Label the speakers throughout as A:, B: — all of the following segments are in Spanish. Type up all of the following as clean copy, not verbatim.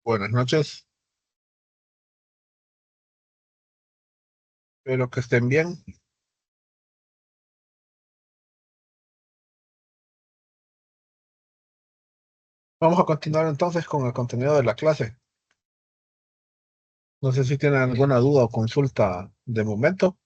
A: Buenas noches, espero que estén bien. Vamos a continuar entonces con el contenido de la clase. No sé si tienen alguna duda o consulta de momento.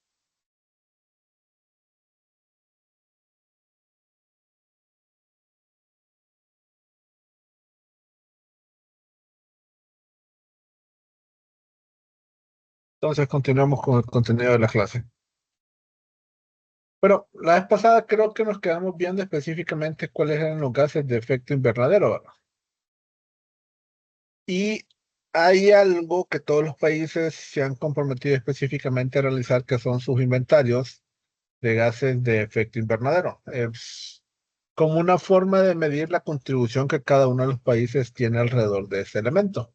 A: Entonces continuamos con el contenido de la clase. Pero la vez pasada creo que nos quedamos viendo específicamente cuáles eran los gases de efecto invernadero, ¿verdad? Y hay algo que todos los países se han comprometido específicamente a realizar, que son sus inventarios de gases de efecto invernadero. Es como una forma de medir la contribución que cada uno de los países tiene alrededor de ese elemento.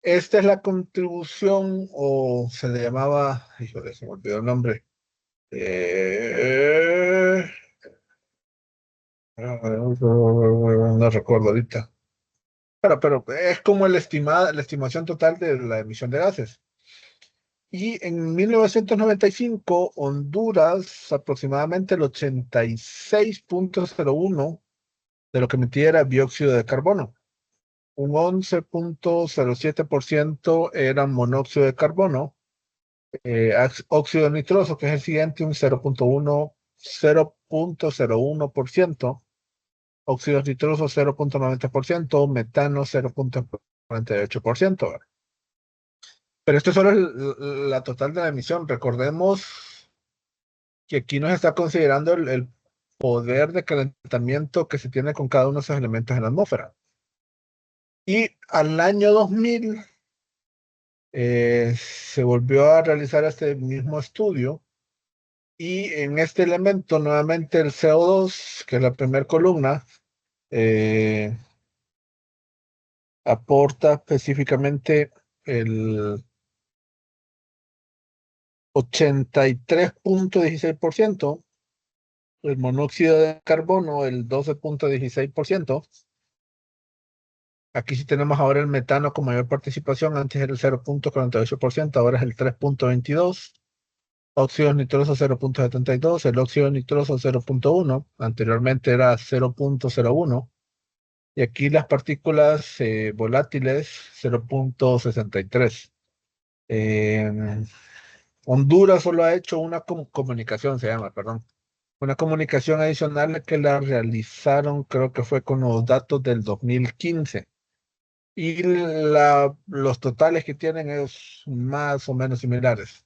A: Esta es la contribución, o se le llamaba, híjole, se me olvidó el nombre. Eh, no recuerdo ahorita. Pero es como la estimación total de la emisión de gases. Y en 1995 Honduras, aproximadamente el 86,01 de lo que emitía era dióxido de carbono. Un 11,07% era monóxido de carbono, óxido nitroso, que es el siguiente, un 0,01%, óxidos nitrosos 0,90%, metano 0,48%. Pero esto solo es la total de la emisión. Recordemos que aquí nos está considerando el poder de calentamiento que se tiene con cada uno de esos elementos en la atmósfera. Y al año 2000 se volvió a realizar este mismo estudio. Y en este elemento, nuevamente el CO2, que es la primera columna, eh, aporta específicamente el 83,16%, el monóxido de carbono el 12,16%. Aquí sí tenemos ahora el metano con mayor participación, antes era el 0,48%, ahora es el 3,22%. Óxidos nitrosos 0,72, el óxido nitroso 0,1, anteriormente era 0,01. Y aquí las partículas volátiles 0,63. Eh, Honduras solo ha hecho una comunicación, se llama, perdón. Una comunicación adicional que la realizaron, creo que fue con los datos del 2015. Y los totales que tienen es más o menos similares.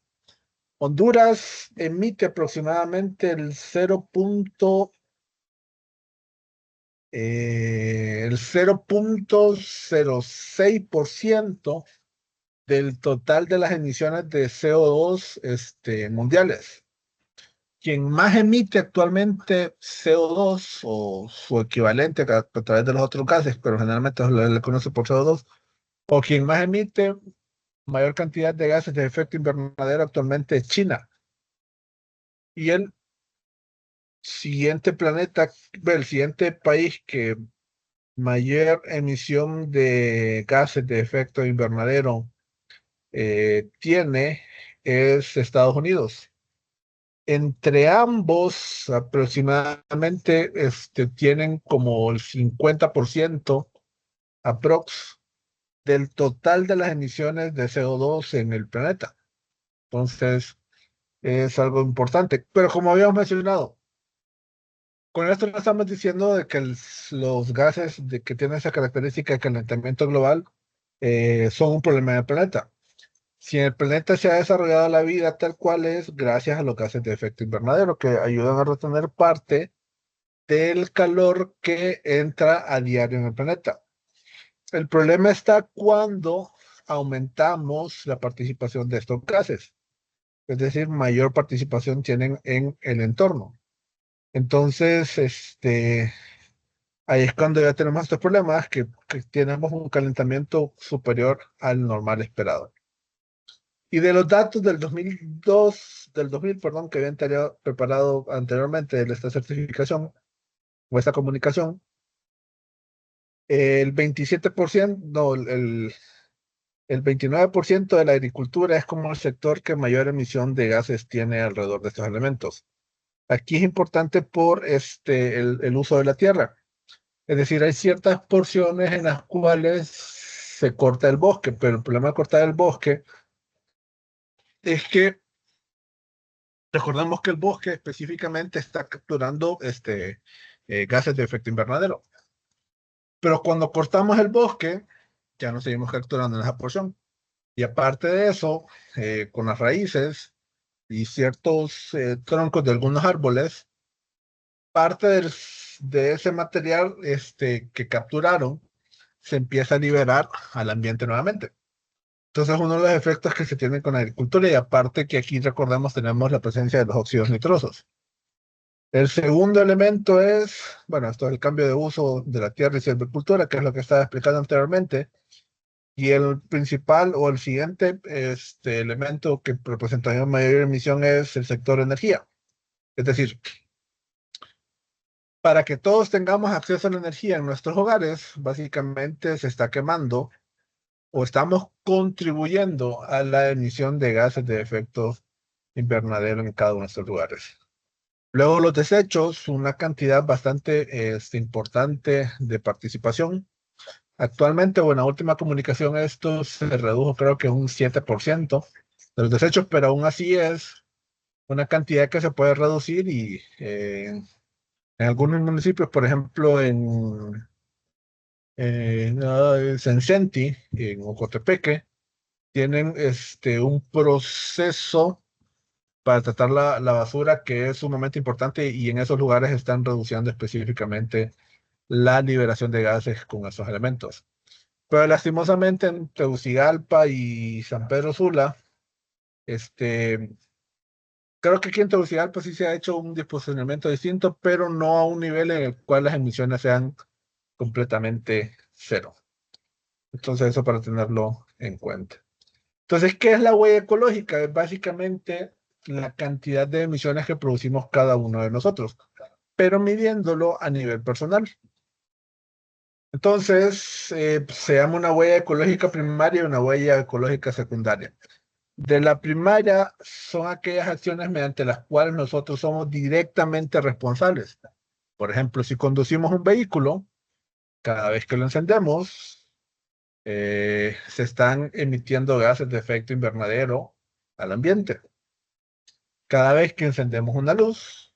A: Honduras emite aproximadamente el 0,06% del total de las emisiones de CO2 mundiales. Quien más emite actualmente CO2 o su equivalente a través de los otros gases, pero generalmente se le conoce por CO2, o quien más emite mayor cantidad de gases de efecto invernadero actualmente es China. Y el siguiente país que mayor emisión de gases de efecto invernadero tiene es Estados Unidos. Entre ambos, aproximadamente, tienen como el 50% aprox del total de las emisiones de CO2 en el planeta. Entonces, es algo importante. Pero como habíamos mencionado, con esto no estamos diciendo de que los gases que tienen esa característica de calentamiento global son un problema del planeta. Si en el planeta se ha desarrollado la vida tal cual es, gracias a los gases de efecto invernadero, que ayudan a retener parte del calor que entra a diario en el planeta. El problema está cuando aumentamos la participación de estos gases, es decir, mayor participación tienen en el entorno. Entonces, ahí es cuando ya tenemos estos problemas, que tenemos un calentamiento superior al normal esperado. Y de los datos del 2000, perdón, que habían preparado anteriormente de esta certificación o esta comunicación, El 27%, no, el 29% de la agricultura es como el sector que mayor emisión de gases tiene alrededor de estos elementos. Aquí es importante por el uso de la tierra. Es decir, hay ciertas porciones en las cuales se corta el bosque, pero el problema de cortar el bosque es que recordemos que el bosque específicamente está capturando gases de efecto invernadero. Pero cuando cortamos el bosque, ya no seguimos capturando en esa porción. Y aparte de eso, con las raíces y ciertos troncos de algunos árboles, parte de ese material que capturaron se empieza a liberar al ambiente nuevamente. Entonces, uno de los efectos que se tienen con la agricultura, y aparte que aquí recordemos tenemos la presencia de los óxidos nitrosos. El segundo elemento es, bueno, esto es el cambio de uso de la tierra y silvicultura, que es lo que estaba explicando anteriormente. Y el principal o el siguiente elemento que representa mayor emisión es el sector energía. Es decir, para que todos tengamos acceso a la energía en nuestros hogares, básicamente se está quemando o estamos contribuyendo a la emisión de gases de efecto invernadero en cada uno de estos lugares. Luego los desechos, una cantidad bastante importante de participación. Actualmente, o en la última comunicación, esto se redujo creo que un 7% de los desechos, pero aún así es una cantidad que se puede reducir y en algunos municipios, por ejemplo, en Sencenti, en Ocotepeque, tienen un proceso para tratar la basura que es sumamente importante y en esos lugares están reduciendo específicamente la liberación de gases con esos elementos. Pero lastimosamente en Tegucigalpa y San Pedro Sula, este, creo que aquí en Tegucigalpa sí se ha hecho un disposicionamiento distinto, pero no a un nivel en el cual las emisiones sean completamente cero. Entonces eso para tenerlo en cuenta. Entonces, ¿qué es la huella ecológica? Es básicamente la cantidad de emisiones que producimos cada uno de nosotros, pero midiéndolo a nivel personal. Entonces, se llama una huella ecológica primaria y una huella ecológica secundaria. De la primaria son aquellas acciones mediante las cuales nosotros somos directamente responsables. Por ejemplo, si conducimos un vehículo, cada vez que lo encendemos, se están emitiendo gases de efecto invernadero al ambiente. Cada vez que encendemos una luz,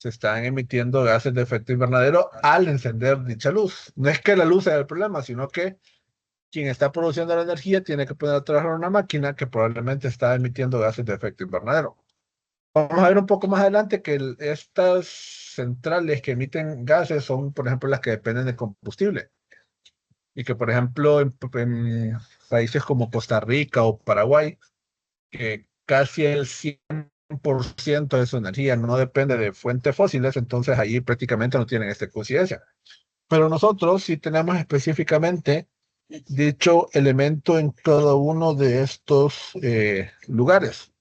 A: se están emitiendo gases de efecto invernadero al encender dicha luz. No es que la luz sea el problema, sino que quien está produciendo la energía tiene que poner a trabajar una máquina que probablemente está emitiendo gases de efecto invernadero. Vamos a ver un poco más adelante que estas centrales que emiten gases son, por ejemplo, las que dependen de combustible. Y que, por ejemplo, en países como Costa Rica o Paraguay, que casi el 100% de su energía no depende de fuentes fósiles, entonces allí prácticamente no tienen esta coincidencia. Pero nosotros sí tenemos específicamente dicho elemento en cada uno de estos lugares.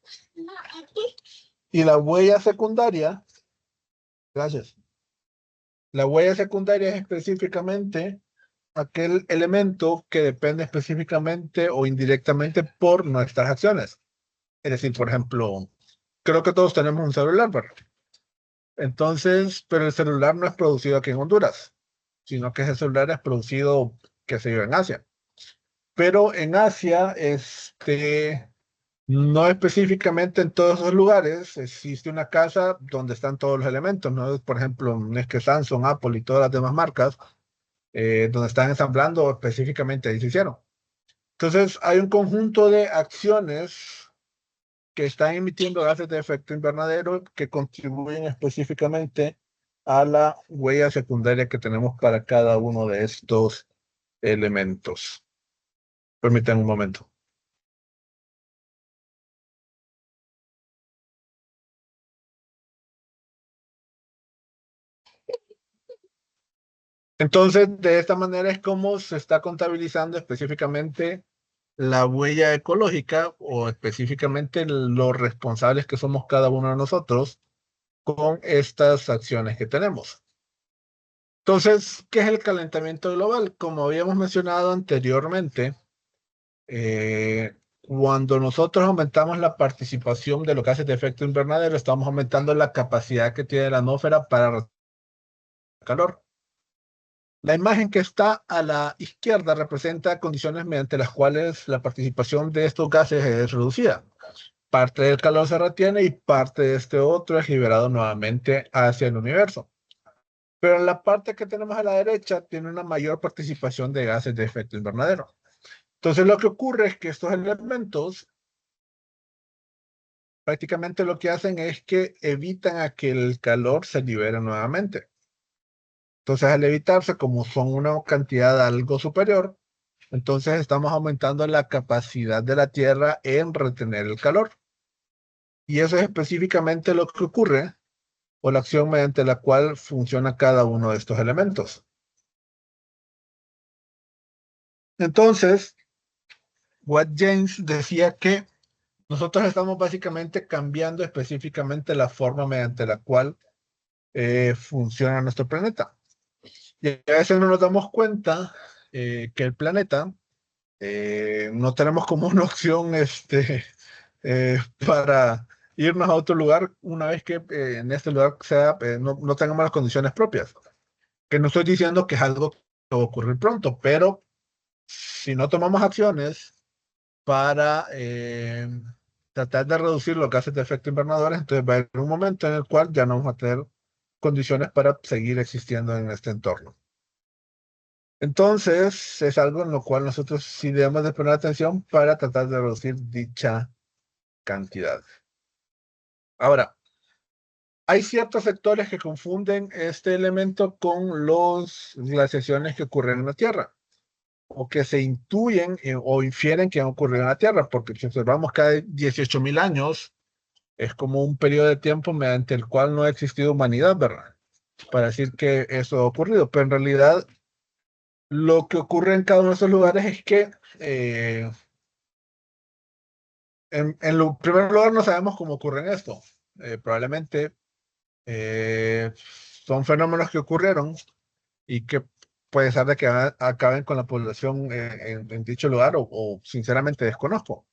A: Y la huella secundaria, gracias, la huella secundaria es específicamente aquel elemento que depende específicamente o indirectamente por nuestras acciones. Es decir, por ejemplo, creo que todos tenemos un celular, ¿verdad? Entonces, pero el celular no es producido aquí en Honduras, sino que ese celular es producido, qué sé yo, en Asia. Pero en Asia, no específicamente en todos esos lugares, existe una casa donde están todos los elementos, ¿no? Por ejemplo, no es que Samsung, Apple y todas las demás marcas, donde están ensamblando específicamente ahí se hicieron. Entonces, hay un conjunto de acciones que están emitiendo gases de efecto invernadero que contribuyen específicamente a la huella secundaria que tenemos para cada uno de estos elementos. Permítanme un momento. Entonces, de esta manera es como se está contabilizando específicamente la huella ecológica o específicamente los responsables que somos cada uno de nosotros con estas acciones que tenemos. Entonces, ¿qué es el calentamiento global? Como habíamos mencionado anteriormente, cuando nosotros aumentamos la participación de los gases de efecto invernadero, estamos aumentando la capacidad que tiene la atmósfera para recibir calor. La imagen que está a la izquierda representa condiciones mediante las cuales la participación de estos gases es reducida. Parte del calor se retiene y parte de este otro es liberado nuevamente hacia el universo. Pero en la parte que tenemos a la derecha tiene una mayor participación de gases de efecto invernadero. Entonces lo que ocurre es que estos elementos prácticamente lo que hacen es que evitan a que el calor se libere nuevamente. Entonces al evitarse, como son una cantidad algo superior, entonces estamos aumentando la capacidad de la Tierra en retener el calor. Y eso es específicamente lo que ocurre o la acción mediante la cual funciona cada uno de estos elementos. Entonces, Watt James decía que nosotros estamos básicamente cambiando específicamente la forma mediante la cual funciona nuestro planeta. Y a veces no nos damos cuenta que el planeta no tenemos como una opción para irnos a otro lugar una vez que en este lugar no tengamos las condiciones propias. Que no estoy diciendo que es algo que va a ocurrir pronto, pero si no tomamos acciones para tratar de reducir los gases de efecto invernadero, entonces va a haber un momento en el cual ya no vamos a tener condiciones para seguir existiendo en este entorno. Entonces, es algo en lo cual nosotros sí debemos de poner atención para tratar de reducir dicha cantidad. Ahora, hay ciertos sectores que confunden este elemento con las glaciaciones que ocurren en la Tierra, o que se intuyen o infieren que han ocurrido en la Tierra, porque si observamos cada 18.000 años, es como un periodo de tiempo mediante el cual no ha existido humanidad, ¿verdad? Para decir que eso ha ocurrido, pero en realidad lo que ocurre en cada uno de esos lugares es que en primer lugar no sabemos cómo ocurren esto. Probablemente son fenómenos que ocurrieron y que puede ser de que acaben con la población en dicho lugar o sinceramente desconozco.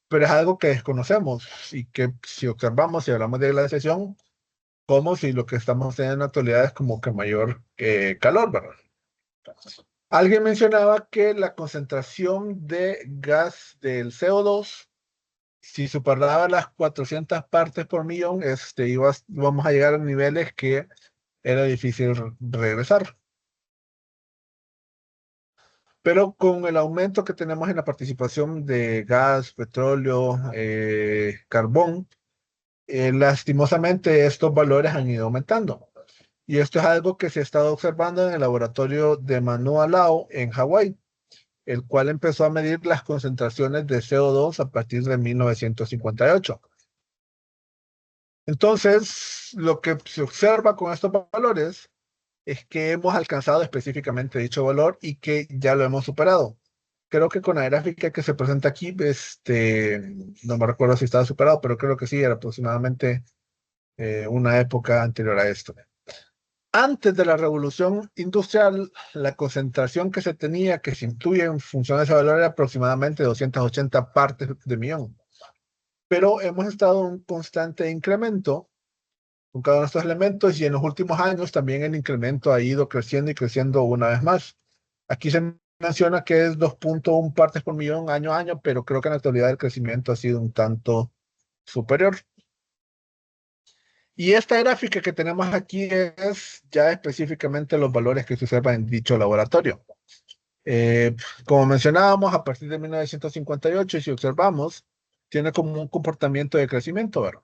A: Pero es algo que desconocemos y que si observamos, si hablamos de glaciación, como si lo que estamos teniendo en la actualidad es como que mayor calor, ¿verdad? Alguien mencionaba que la concentración de gas del CO2, si superaba las 400 partes por millón, íbamos a llegar a niveles que era difícil regresar. Pero con el aumento que tenemos en la participación de gas, petróleo, carbón, lastimosamente estos valores han ido aumentando. Y esto es algo que se ha estado observando en el laboratorio de Manoa Lao en Hawái, el cual empezó a medir las concentraciones de CO2 a partir de 1958. Entonces, lo que se observa con estos valores es que hemos alcanzado específicamente dicho valor y que ya lo hemos superado. Creo que con la gráfica que se presenta aquí, no me recuerdo si estaba superado, pero creo que sí, era aproximadamente una época anterior a esto. Antes de la revolución industrial, la concentración que se tenía, que se intuye en función de ese valor, era aproximadamente 280 partes de millón. Pero hemos estado en un constante incremento con cada uno de estos elementos y en los últimos años también el incremento ha ido creciendo y creciendo una vez más. Aquí se menciona que es 2.1 partes por millón año a año, pero creo que en la actualidad el crecimiento ha sido un tanto superior. Y esta gráfica que tenemos aquí es ya específicamente los valores que se observan en dicho laboratorio. Eh, Como mencionábamos, a partir de 1958, si observamos, tiene como un comportamiento de crecimiento, ¿verdad?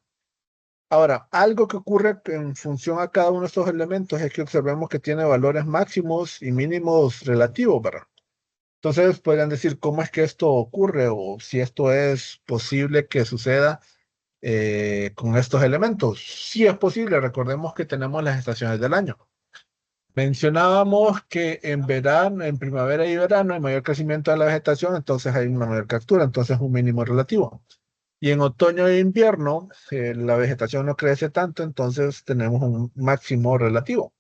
A: Ahora, algo que ocurre en función a cada uno de estos elementos es que observemos que tiene valores máximos y mínimos relativos, ¿verdad? Entonces, podrían decir cómo es que esto ocurre o si esto es posible que suceda con estos elementos. Sí es posible, recordemos que tenemos las estaciones del año. Mencionábamos que en verano, en primavera y verano hay mayor crecimiento de la vegetación, entonces hay una mayor captura, entonces un mínimo relativo. Y en otoño e invierno la vegetación no crece tanto, entonces tenemos un máximo relativo.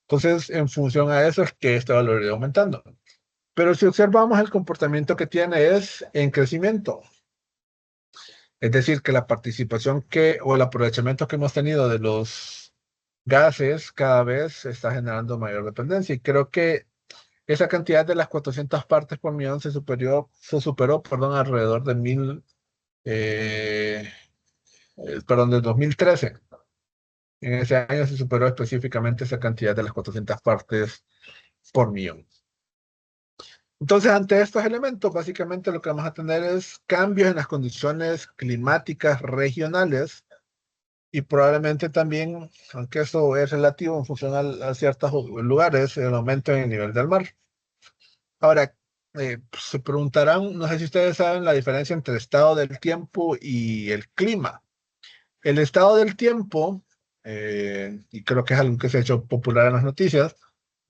A: Entonces, en función a eso es que este valor irá aumentando. Pero si observamos el comportamiento que tiene es en crecimiento. Es decir, que la participación o el aprovechamiento que hemos tenido de los gases cada vez está generando mayor dependencia. Y creo que esa cantidad de las 400 partes por millón se superó, perdón, alrededor de de 2013. En ese año se superó específicamente esa cantidad de las 400 partes por millón. Entonces, ante estos elementos, básicamente lo que vamos a tener es cambios en las condiciones climáticas regionales y probablemente también, aunque eso es relativo en función a ciertos lugares, el aumento en el nivel del mar. Ahora, se preguntarán, no sé si ustedes saben la diferencia entre estado del tiempo y el clima. El estado del tiempo, y creo que es algo que se ha hecho popular en las noticias,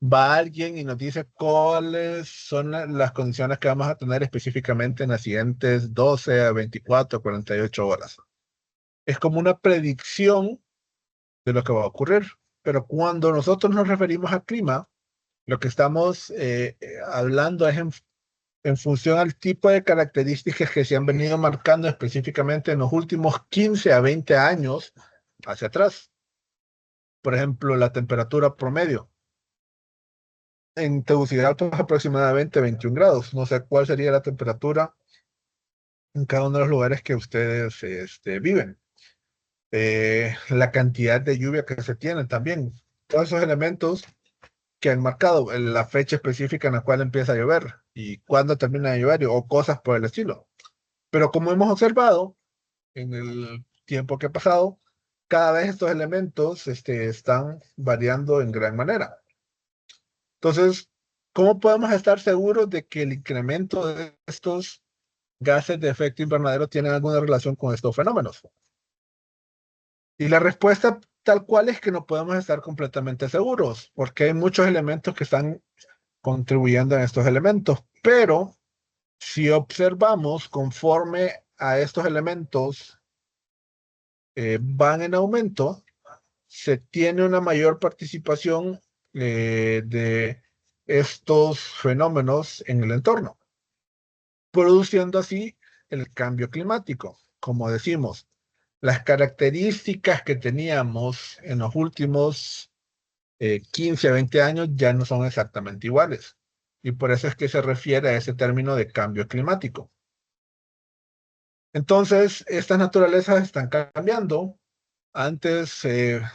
A: va alguien y nos dice cuáles son las condiciones que vamos a tener específicamente en las siguientes 12 a 24, 48 horas. Es como una predicción de lo que va a ocurrir. Pero cuando nosotros nos referimos al clima, lo que estamos hablando es en función al tipo de características que se han venido marcando específicamente en los últimos 15 a 20 años hacia atrás. Por ejemplo, la temperatura promedio. En Tegucigalpa es aproximadamente 21 grados. No sé cuál sería la temperatura en cada uno de los lugares que ustedes viven. La cantidad de lluvia que se tiene también. Todos esos elementos que han marcado la fecha específica en la cual empieza a llover y cuándo termina de llover o cosas por el estilo. Pero como hemos observado en el tiempo que ha pasado, cada vez estos elementos están variando en gran manera. Entonces, ¿cómo podemos estar seguros de que el incremento de estos gases de efecto invernadero tiene alguna relación con estos fenómenos? Y la respuesta tal cual es que no podemos estar completamente seguros, porque hay muchos elementos que están contribuyendo a estos elementos. Pero si observamos conforme a estos elementos van en aumento, se tiene una mayor participación de estos fenómenos en el entorno, produciendo así el cambio climático. Como decimos, las características que teníamos en los últimos 15 a 20 años ya no son exactamente iguales. Y por eso es que se refiere a ese término de cambio climático. Entonces, estas naturalezas están cambiando. Antes,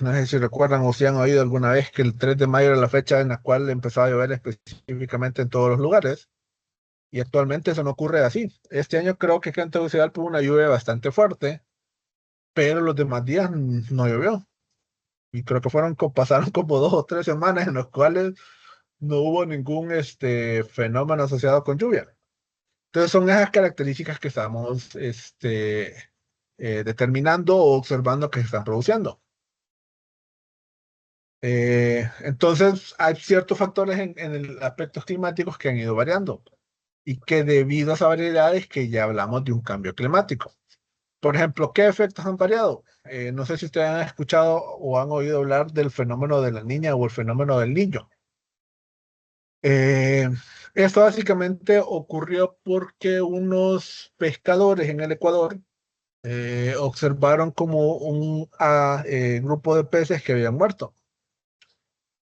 A: no sé si recuerdan o si han oído alguna vez que el 3 de mayo era la fecha en la cual empezaba a llover específicamente en todos los lugares. Y actualmente eso no ocurre así. Este año creo que acá en Tegucigalpa hubo una lluvia bastante fuerte, pero los demás días no llovió. Y creo que pasaron como 2 o 3 semanas en las cuales no hubo ningún fenómeno asociado con lluvia. Entonces son esas características que estamos determinando o observando que se están produciendo. Entonces hay ciertos factores en el aspectos climáticos que han ido variando y que debido a esa variedad es que ya hablamos de un cambio climático. Por ejemplo, ¿qué efectos han variado? No sé si ustedes han escuchado o han oído hablar del fenómeno de la niña o el fenómeno del niño. Eh, Esto básicamente ocurrió porque unos pescadores en el Ecuador observaron como un grupo de peces que habían muerto.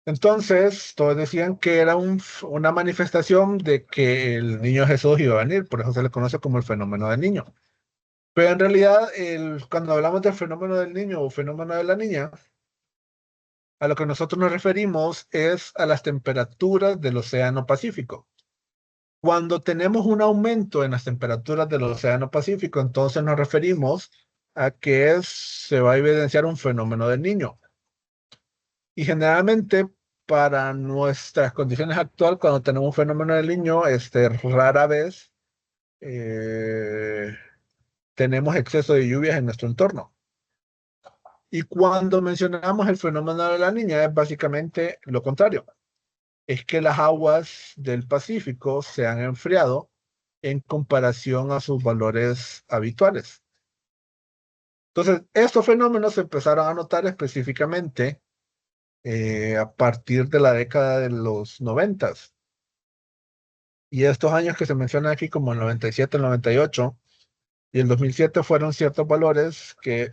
A: Entonces, todos decían que era una manifestación de que el niño Jesús iba a venir, por eso se le conoce como el fenómeno del niño. Pero en realidad, cuando hablamos del fenómeno del niño o fenómeno de la niña, a lo que nosotros nos referimos es a las temperaturas del Océano Pacífico. Cuando tenemos un aumento en las temperaturas del Océano Pacífico, entonces nos referimos a que se va a evidenciar un fenómeno del niño. Y generalmente para nuestras condiciones actuales, cuando tenemos un fenómeno del niño, rara vez eh, tenemos exceso de lluvias en nuestro entorno. Y cuando mencionamos el fenómeno de la niña, es básicamente lo contrario. Es que las aguas del Pacífico se han enfriado en comparación a sus valores habituales. Entonces, estos fenómenos se empezaron a notar específicamente a partir de la década de los 90. Y estos años que se mencionan aquí, como el 97, el 98 y el 2007, fueron ciertos valores que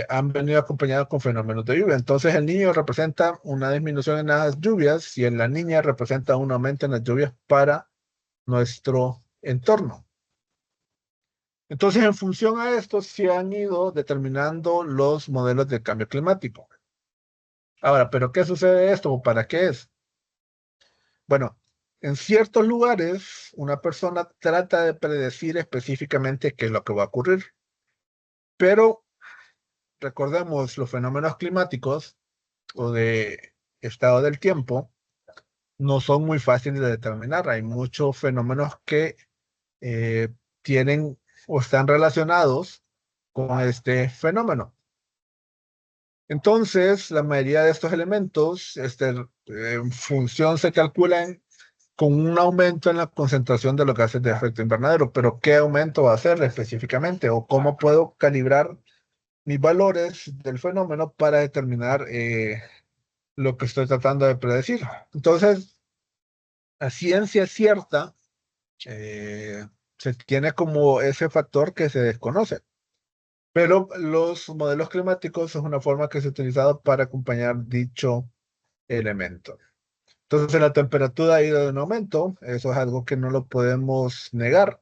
A: han venido acompañados con fenómenos de lluvia. Entonces el niño representa una disminución en las lluvias y en la niña representa un aumento en las lluvias para nuestro entorno. Entonces, en función a esto, se han ido determinando los modelos de cambio climático. Ahora, ¿pero qué sucede esto o para qué es? Bueno, en ciertos lugares, una persona trata de predecir específicamente qué es lo que va a ocurrir, pero recordemos los fenómenos climáticos o de estado del tiempo no son muy fáciles de determinar. Hay muchos fenómenos que eh, tienen o están relacionados con este fenómeno. Entonces, la mayoría de estos elementos, en función se calculan con un aumento en la concentración de los gases de efecto invernadero. Pero ¿qué aumento va a ser específicamente? ¿O cómo puedo calibrar mis valores del fenómeno para determinar lo que estoy tratando de predecir? Entonces, a ciencia cierta, eh, se tiene como ese factor que se desconoce. Pero los modelos climáticos es una forma que se ha utilizado para acompañar dicho elemento. Entonces la temperatura ha ido en aumento, eso es algo que no lo podemos negar.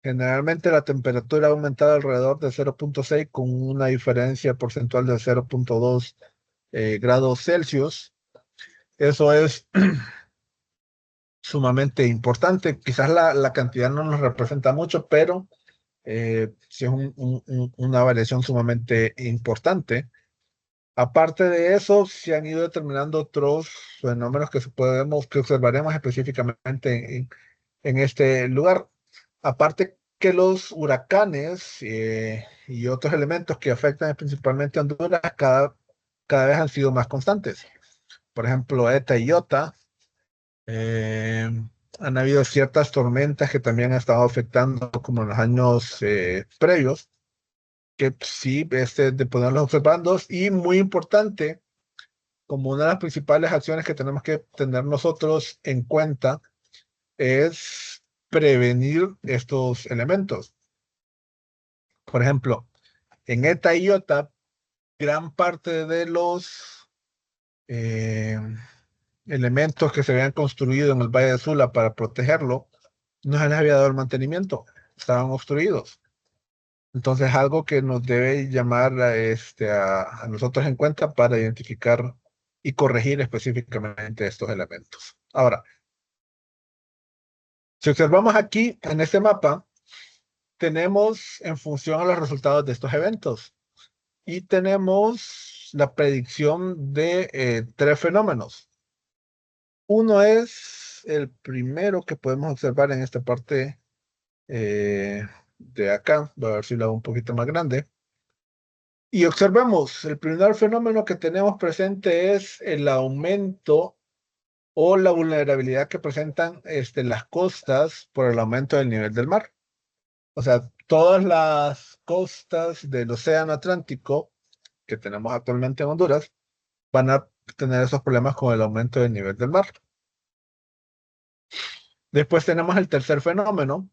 A: Generalmente la temperatura ha aumentado alrededor de 0,6 con una diferencia porcentual de 0,2 grados Celsius. Eso es sumamente importante. Quizás la cantidad no nos representa mucho, pero sí es una variación sumamente importante. Aparte de eso, se han ido determinando otros fenómenos que observaremos específicamente en este lugar. Aparte que los huracanes y otros elementos que afectan principalmente a Honduras cada vez han sido más constantes. Por ejemplo, ETA y IOTA. eh, Han habido ciertas tormentas que también han estado afectando como en los años previos, que sí, de ponerlos observando. Y muy importante, como una de las principales acciones que tenemos que tener nosotros en cuenta es prevenir estos elementos. Por ejemplo, en ETA y IOTA, gran parte de los eh, elementos que se habían construido en el Valle de Sula para protegerlo, no se les había dado el mantenimiento, estaban obstruidos. Entonces, algo que nos debe llamar a nosotros en cuenta para identificar y corregir específicamente estos elementos. Ahora, si observamos aquí en este mapa, tenemos en función a los resultados de estos eventos y tenemos la predicción de tres fenómenos. Uno es el primero que podemos observar en esta parte de acá. Voy a ver si lo hago un poquito más grande. Y observemos, el primer fenómeno que tenemos presente es el aumento o la vulnerabilidad que presentan las costas por el aumento del nivel del mar. O sea, todas las costas del Océano Atlántico que tenemos actualmente en Honduras van a tener esos problemas con el aumento del nivel del mar. Después tenemos el tercer fenómeno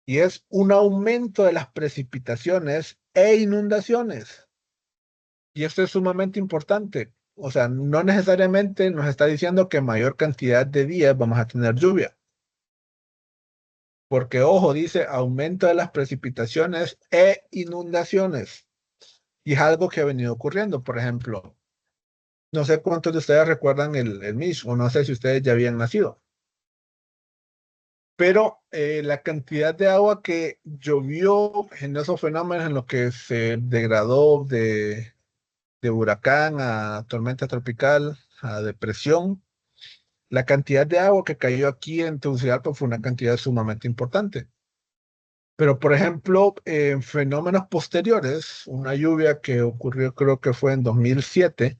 A: y es un aumento de las precipitaciones e inundaciones. Y esto es sumamente importante. O sea, no necesariamente nos está diciendo que mayor cantidad de días vamos a tener lluvia. Porque, ojo, dice aumento de las precipitaciones e inundaciones. Y es algo que ha venido ocurriendo. Por ejemplo, no sé cuántos de ustedes recuerdan el Mish, o no sé si ustedes ya habían nacido, pero la cantidad de agua que llovió en esos fenómenos en los que se degradó de huracán a tormenta tropical, a depresión, la cantidad de agua que cayó aquí en Tegucigalpa fue una cantidad sumamente importante. Pero, por ejemplo, en fenómenos posteriores, una lluvia que ocurrió creo que fue en 2007,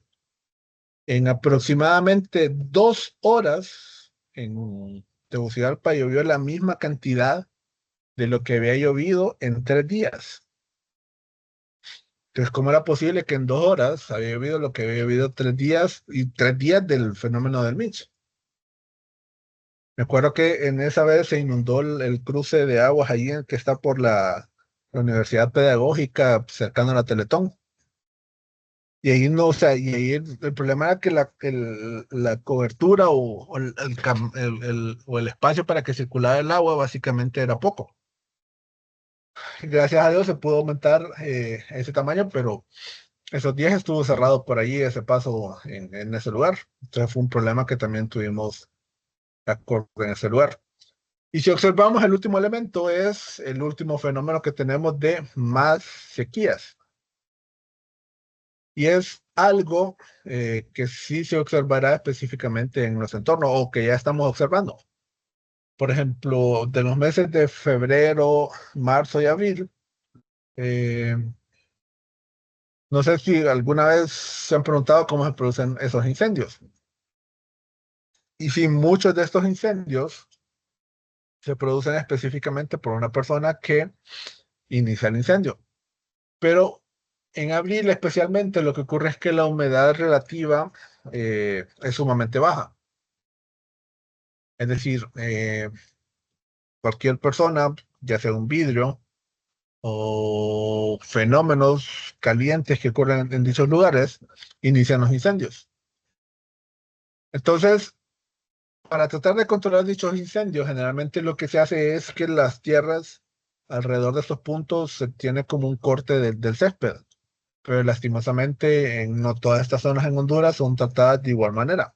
A: en aproximadamente 2 horas en Tegucigalpa llovió la misma cantidad de lo que había llovido en 3 días. Entonces, ¿cómo era posible que en 2 horas había llovido lo que había llovido 3 días y 3 días del fenómeno del Mitch? Me acuerdo que en esa vez se inundó el cruce de aguas ahí que está por la Universidad Pedagógica cercano a la Teletón. Y ahí no, o sea, y ahí el problema era que la cobertura o el espacio para que circulara el agua básicamente era poco. Gracias a Dios se pudo aumentar ese tamaño, pero esos días estuvo cerrado por allí ese paso en ese lugar. Entonces fue un problema que también tuvimos en ese lugar. Y si observamos, el último elemento es el último fenómeno que tenemos de más sequías. Y es algo que sí se observará específicamente en nuestro entorno o que ya estamos observando. Por ejemplo, de los meses de febrero, marzo y abril, eh, no sé si alguna vez se han preguntado cómo se producen esos incendios. Y si muchos de estos incendios se producen específicamente por una persona que inicia el incendio. Pero en abril especialmente lo que ocurre es que la humedad relativa es sumamente baja. Es decir, cualquier persona, ya sea un vidrio o fenómenos calientes que ocurren en dichos lugares, inician los incendios. Entonces, para tratar de controlar dichos incendios, generalmente lo que se hace es que las tierras alrededor de estos puntos se tiene como un corte del césped, pero lastimosamente no todas estas zonas en Honduras son tratadas de igual manera.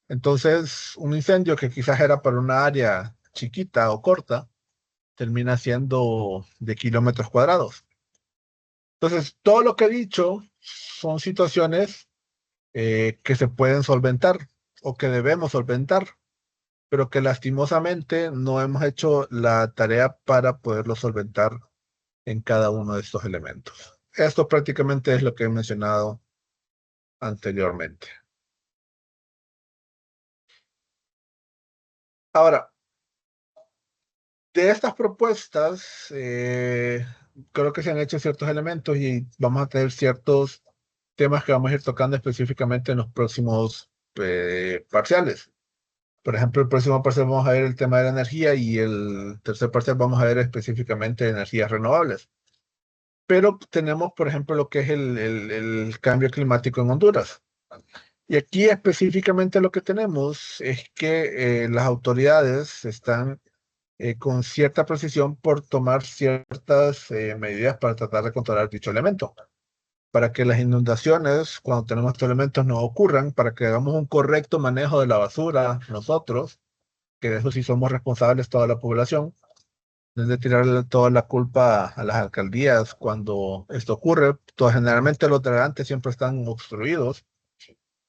A: Entonces, un incendio que quizás era para una área chiquita o corta, termina siendo de kilómetros cuadrados. Entonces, todo lo que he dicho son situaciones que se pueden solventar o que debemos solventar, pero que lastimosamente no hemos hecho la tarea para poderlo solventar en cada uno de estos elementos. Esto prácticamente es lo que he mencionado anteriormente. Ahora, de estas propuestas, creo que se han hecho ciertos elementos y vamos a tener ciertos temas que vamos a ir tocando específicamente en los próximos parciales. Por ejemplo, el próximo parcial vamos a ver el tema de la energía y el tercer parcial vamos a ver específicamente energías renovables. Pero tenemos, por ejemplo, lo que es el cambio climático en Honduras. Y aquí específicamente lo que tenemos es que las autoridades están con cierta precisión por tomar ciertas medidas para tratar de controlar dicho elemento, para que las inundaciones, cuando tenemos estos elementos, no ocurran, para que hagamos un correcto manejo de la basura nosotros, que de eso sí somos responsables toda la población, no es de tirarle toda la culpa a las alcaldías cuando esto ocurre. Generalmente los dragantes siempre están obstruidos,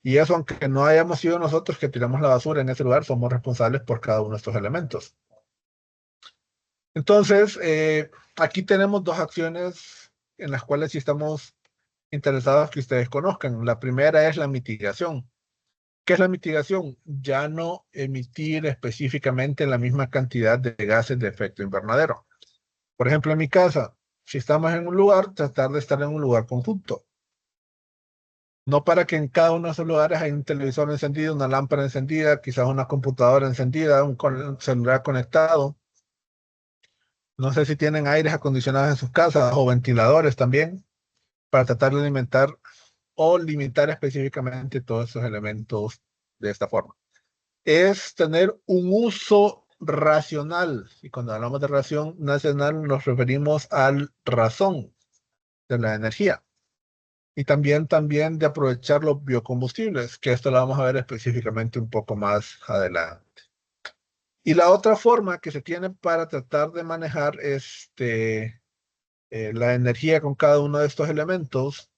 A: y eso, aunque no hayamos sido nosotros que tiramos la basura en ese lugar, somos responsables por cada uno de estos elementos. Entonces, aquí tenemos dos acciones en las cuales sí estamos interesados que ustedes conozcan. La primera es la mitigación. ¿Qué es la mitigación? Ya no emitir específicamente la misma cantidad de gases de efecto invernadero. Por ejemplo, en mi casa, si estamos en un lugar, tratar de estar en un lugar conjunto. No para que en cada uno de esos lugares haya un televisor encendido, una lámpara encendida, quizás una computadora encendida, un celular conectado. No sé si tienen aires acondicionados en sus casas o ventiladores también, para tratar de alimentar o limitar específicamente todos esos elementos de esta forma. Es tener un uso racional. Y cuando hablamos de ración nacional nos referimos al razón de la energía. Y también de aprovechar los biocombustibles, que esto lo vamos a ver específicamente un poco más adelante. Y la otra forma que se tiene para tratar de manejar la energía con cada uno de estos elementos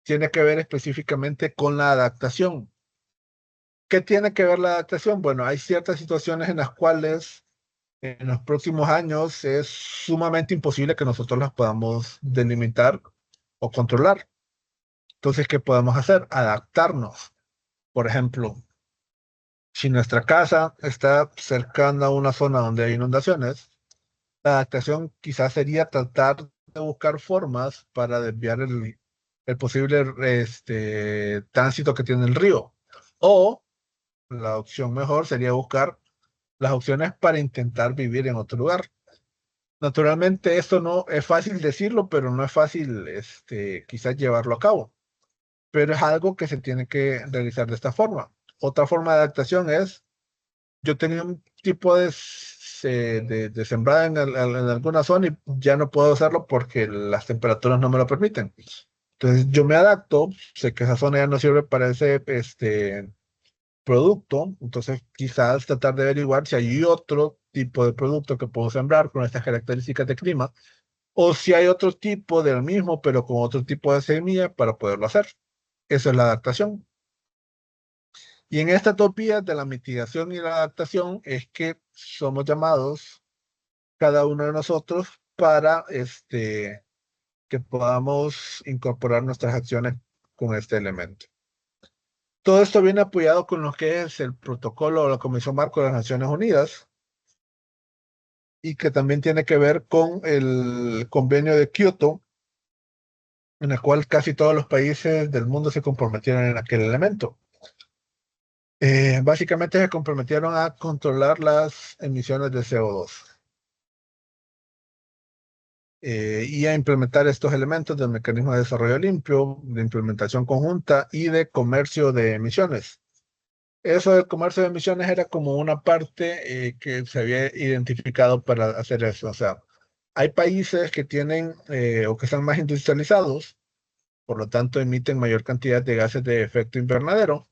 A: tiene que ver específicamente con la adaptación. ¿Qué tiene que ver la adaptación? Bueno, hay ciertas situaciones en las cuales en los próximos años es sumamente imposible que nosotros las podamos delimitar o controlar. Entonces, ¿qué podemos hacer? Adaptarnos. Por ejemplo, si nuestra casa está cercana a una zona donde hay inundaciones, la adaptación quizás sería tratar buscar formas para desviar el posible tránsito que tiene el río. O la opción mejor sería buscar las opciones para intentar vivir en otro lugar. Naturalmente, esto no es fácil decirlo, pero no es fácil quizás llevarlo a cabo. Pero es algo que se tiene que realizar de esta forma. Otra forma de adaptación es, yo tenía un tipo de sembrada en alguna zona y ya no puedo hacerlo porque las temperaturas no me lo permiten. Entonces yo me adapto, sé que esa zona ya no sirve para ese producto, entonces quizás tratar de averiguar si hay otro tipo de producto que puedo sembrar con estas características de clima, o si hay otro tipo del mismo, pero con otro tipo de semilla para poderlo hacer. Eso es la adaptación. Y en esta utopía de la mitigación y la adaptación es que somos llamados cada uno de nosotros para que podamos incorporar nuestras acciones con este elemento. Todo esto viene apoyado con lo que es el protocolo o la Comisión Marco de las Naciones Unidas y que también tiene que ver con el convenio de Kioto, en el cual casi todos los países del mundo se comprometieron en aquel elemento. Básicamente se comprometieron a controlar las emisiones de CO2 y a implementar estos elementos del mecanismo de desarrollo limpio, de implementación conjunta y de comercio de emisiones. Eso del comercio de emisiones era como una parte que se había identificado para hacer eso. O sea, hay países que tienen o que están más industrializados, por lo tanto emiten mayor cantidad de gases de efecto invernadero.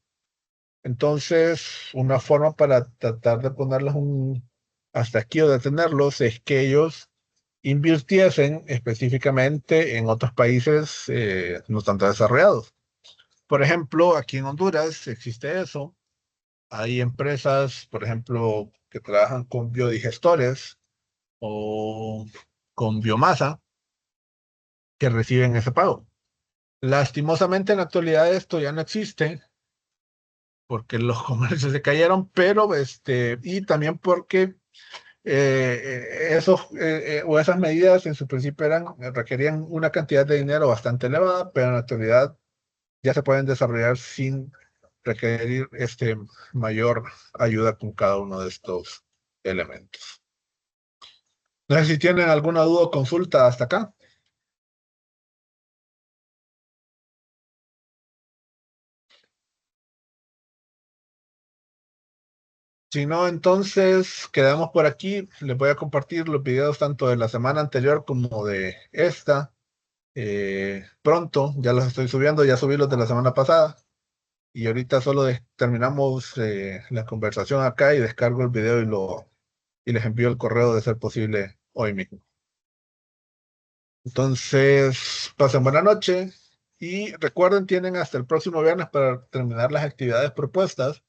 A: Entonces, una forma para tratar de ponerles un hasta aquí o detenerlos es que ellos invirtiesen específicamente en otros países no tanto desarrollados. Por ejemplo, aquí en Honduras existe eso. Hay empresas, por ejemplo, que trabajan con biodigestores o con biomasa que reciben ese pago. Lastimosamente, en la actualidad esto ya no existe porque los comercios se cayeron, pero y también porque o esas medidas en su principio requerían una cantidad de dinero bastante elevada, pero en la actualidad ya se pueden desarrollar sin requerir mayor ayuda con cada uno de estos elementos. No sé si tienen alguna duda o consulta hasta acá. Si no, entonces quedamos por aquí. Les voy a compartir los videos tanto de la semana anterior como de esta. Pronto, ya los estoy subiendo, ya subí los de la semana pasada. Y ahorita solo terminamos la conversación acá y descargo el video y les envío el correo de ser posible hoy mismo. Entonces, pasen buena noche y recuerden, tienen hasta el próximo viernes para terminar las actividades propuestas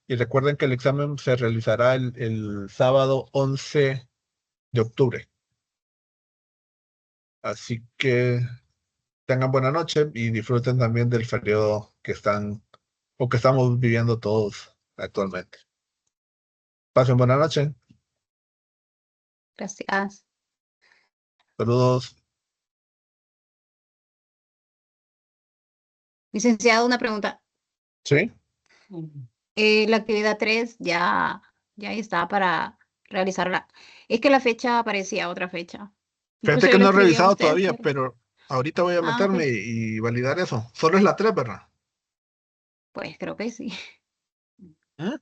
A: y recuerden que el examen se realizará el sábado 11 de octubre. Así que tengan buena noche y disfruten también del periodo que están o que estamos viviendo todos actualmente. Pasen buena noche.
B: Gracias.
A: Saludos.
B: Licenciado, una pregunta.
A: ¿Sí?
B: La actividad 3 ya está para realizarla. Es que la fecha aparecía otra fecha.
A: Fíjate
B: Incluso
A: que
B: yo le
A: no he
B: escribí a
A: revisado
B: usted,
A: todavía,
B: pero...
A: pero ahorita voy a
B: Ah,
A: meterme
B: ok.
A: y validar eso. Solo es la 3, ¿verdad?
B: Pues creo que sí.
A: ¿Eh?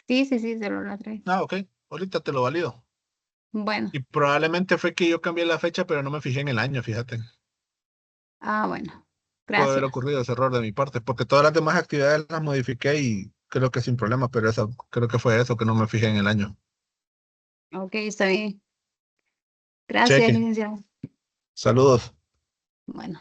B: Sí, sí, sí, solo la 3.
A: Ah, ok. Ahorita te lo valido.
B: Bueno,
A: Y probablemente fue que yo cambié la fecha, pero no me fijé en el año, fíjate.
B: bueno.
A: Puede haber
B: Gracias.
A: ocurrido ese error de mi parte, porque todas las demás actividades las modifiqué y creo que sin problema, pero eso, creo que fue eso que no me fijé en el año.
B: Ok, está bien. Gracias,
A: Cheque.
B: licenciado.
A: Saludos.
B: Bueno.